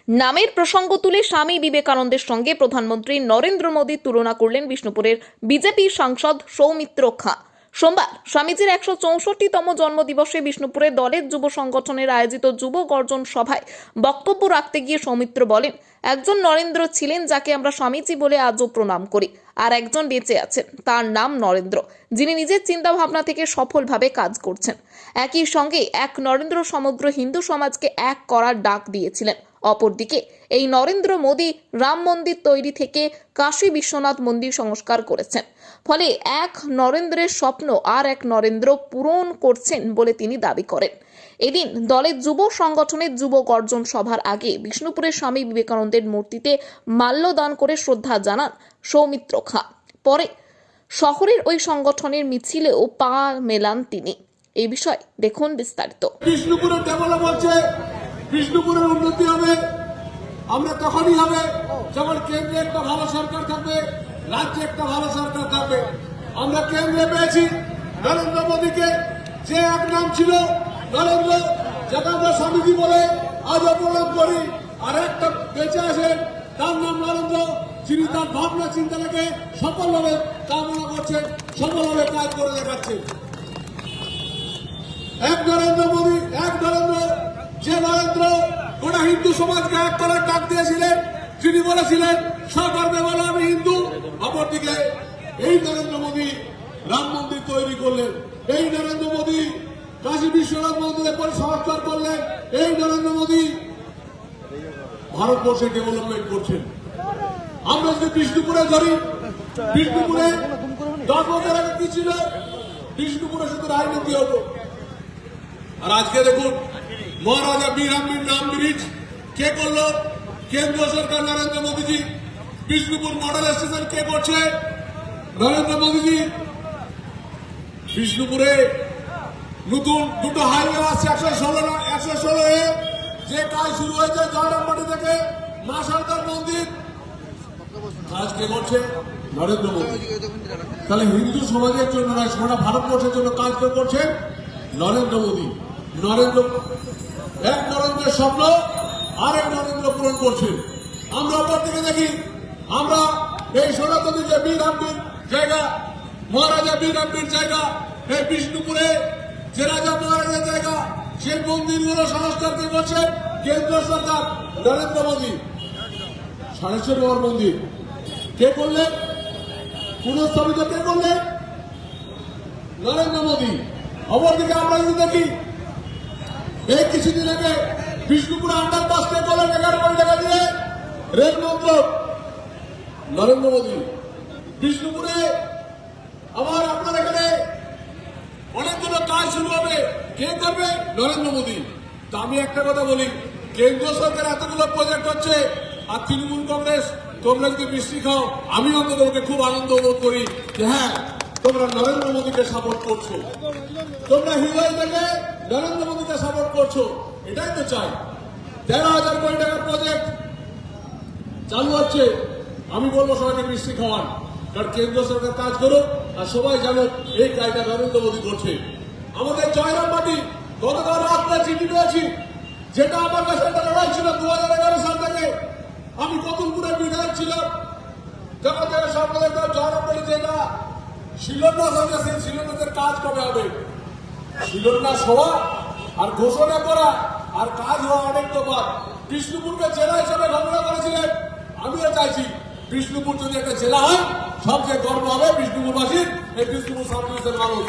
নামের প্রসঙ্গ তুলে স্বামী বিবেকানন্দের সঙ্গে প্রধানমন্ত্রী নরেন্দ্র মোদীর তুলনা করলেন বিষ্ণুপুরের বিজেপি সাংসদ সৌমিত্র খাঁ। সোমবার স্বামীজির 164তম জন্মদিবসে বিষ্ণুপুরে দলের যুব সংগঠনের আয়োজিত যুব গর্জন সভায় বক্তব্য রাখতে গিয়ে সৌমিত্র বলেন, একজন নরেন্দ্র ছিলেন যাকে আমরা স্বামীজি বলে আজও প্রণাম করি, আর একজন বেঁচে আছেন, তার নাম নরেন্দ্র, যিনি নিজের চিন্তা ভাবনা থেকে সফলভাবে কাজ করছেন। একই সঙ্গে এক নরেন্দ্র সমগ্র হিন্দু সমাজকে এক করার ডাক দিয়েছিলেন। অপরদিকে এই নরেন্দ্র মোদী রাম মন্দির তৈরি থেকে কাশী বিশ্বনাথ মন্দির সংস্কার করেছেন, ফলে এক নরেন্দ্রের স্বপ্ন আর এক নরেন্দ্র পূরণ করছেন বলে তিনি দাবি করেন। এদিন দলের যুব সংগঠনের যুব গর্জন সভার আগে বিষ্ণুপুরের স্বামী বিবেকানন্দের মূর্তিতে মাল্যদান করে শ্রদ্ধা জানান সৌমিত্র খাঁ। পরে শহরের ওই সংগঠনের মিছিলেও পা মেলান তিনি। এই বিষয়ে দেখুন বিস্তারিত। বিষ্ণুপুরের ডেভেলপ হচ্ছে, বিষ্ণুপুরের উন্নতি হবে, আমরা তখনই হবে যখন কেন্দ্রে একটা ভালো সরকার থাকবে, রাজ্যে একটা ভালো সরকার থাকবে। আমরা কেন্দ্রে পেয়েছি নরেন্দ্র মোদীকে, যে এক নাম ছিল নরেন্দ্র, যাকে আমরা স্বামীজি বলে আজও প্রণাম করি, আর একটা বেঁচে আছেন, তার নাম নরেন্দ্র, যিনি তার ভাবনা চিন্তাটাকে সফলভাবে কামনা করছেন, সফলভাবে কাজ করে দেখাচ্ছেন। এক নরেন্দ্র মোদী, এক নরেন্দ্র, যে নরেন্দ্র গোটা হিন্দু সমাজকে এক করার ডাক দিয়েছিলেন, যিনি বলেছিলেন সগর্বে বলো আমি হিন্দু। অপরদিকে এই নরেন্দ্র মোদী রাম মন্দির তৈরি করলেন, এই নরেন্দ্র মোদী কাশী বিশ্বনাথ মন্দিরের পরে সংস্কার করলেন, এই নরেন্দ্র মোদী ভারতবর্ষে ডেভেলপমেন্ট করছেন। আমরা যদি বিষ্ণুপুরে ধরি, বিষ্ণুপুরে 10 বছর আগে কি ছিল? বিষ্ণুপুরে শুধু রাজনীতি হতো। আর আজকে দেখুন, মহারাজা বীরাম্বীর নাম ব্রিজ কে করলো? কেন্দ্রীয় সরকার, নরেন্দ্র মোদীজি। বিষ্ণুপুর মডেল স্টেশন কে করছে? নরেন্দ্র মোদীজি। বিষ্ণুপুরে নতুন দুটো হাইওয়ে আসছে, 116 যে কাজ শুরু হয়েছে জয়রামবাটি থেকে মা সরকার মন্দির, কাজ কে করছে? নরেন্দ্র মোদী। তাহলে হিন্দু সমাজের জন্য নয়, সারা ভারতবর্ষের জন্য কাজ কে করছে? নরেন্দ্র মোদী। নরেন্দ্র, এক নরেন্দ্রের স্বপ্ন আর এক নরেন্দ্র পূরণ করছেন। আমরা অপর দিকে দেখি, আমরা এই সনাতনী যে বীরাম্বীর জায়গা, মহারাজা বীরাম্বীর জায়গা, এই বিষ্ণুপুরে যে রাজা মহারাজার জায়গা, সেই মন্দিরগুলো সংস্কার কে করছে? কেন্দ্র সরকার, নরেন্দ্র মোদী। 450 নম্বর মন্দির কে করলেন? পুনঃস্থাপিত কে করলেন? নরেন্দ্র মোদী। অপরদিকে আমরা যদি দেখি, এই কিছুদিন আগে বিষ্ণুপুরে আন্ডারপাস কে করলেন 11 কোটি টাকা দিয়ে? রেল মন্ত্রক, নরেন্দ্র মোদী। বিষ্ণুপুরে আবার আপনার এখানে অনেকগুলো কাজ শুরু হবে, কে করবে? নরেন্দ্র মোদী। তা আমি একটা কথা বলি, কেন্দ্র সরকার এতগুলো প্রজেক্ট হচ্ছে, আর তৃণমূল কংগ্রেস তোমরা যদি মিষ্টি খাও, আমি অন্তত খুব আনন্দ বোধ করি যে হ্যাঁ, তোমরা নরেন্দ্র মোদীকে সাপোর্ট করছো, তোমরা হিরোই থেকে নরেন্দ্র মোদীকে সাপোর্ট করছো। এটাই তো চাই। 13,000 কোটি টাকার প্রজেক্ট চালু হচ্ছে, আমি বলবো সবাইকে মিষ্টি খাওয়ান, কারণ কেন্দ্র সরকার কাজ করুক আর সবাই জানো এই কাজটা নরেন্দ্র মোদী করছে। আমাদের জয়রামবাটি গতকাল রাত্রে চিঠি পেয়েছি, যেটা আমার কাছে একটা লড়াই ছিল 2011 সাল থেকে। আমি কতুলপুরের বিধায়ক ছিলাম, যখন থেকে সরকারের জয়রামবাটি যেটা শিলান্যাস হয়েছে, সেই শিলান্যাসের কাজ কবে হবে? শিলান্যাস হওয়া আর ঘোষণা করা আর কাজ হওয়া অনেক তফাৎ। বিষ্ণুপুরকে জেলা হিসেবে ঘোষণা করেছিলেন, আমিও চাইছি বিষ্ণুপুর যদি একটা জেলা হয়, সবচেয়ে গর্ব হবে বিষ্ণুপুরবাসীর, এই বিষ্ণুপুর সাব ডিভিশনের মানুষ।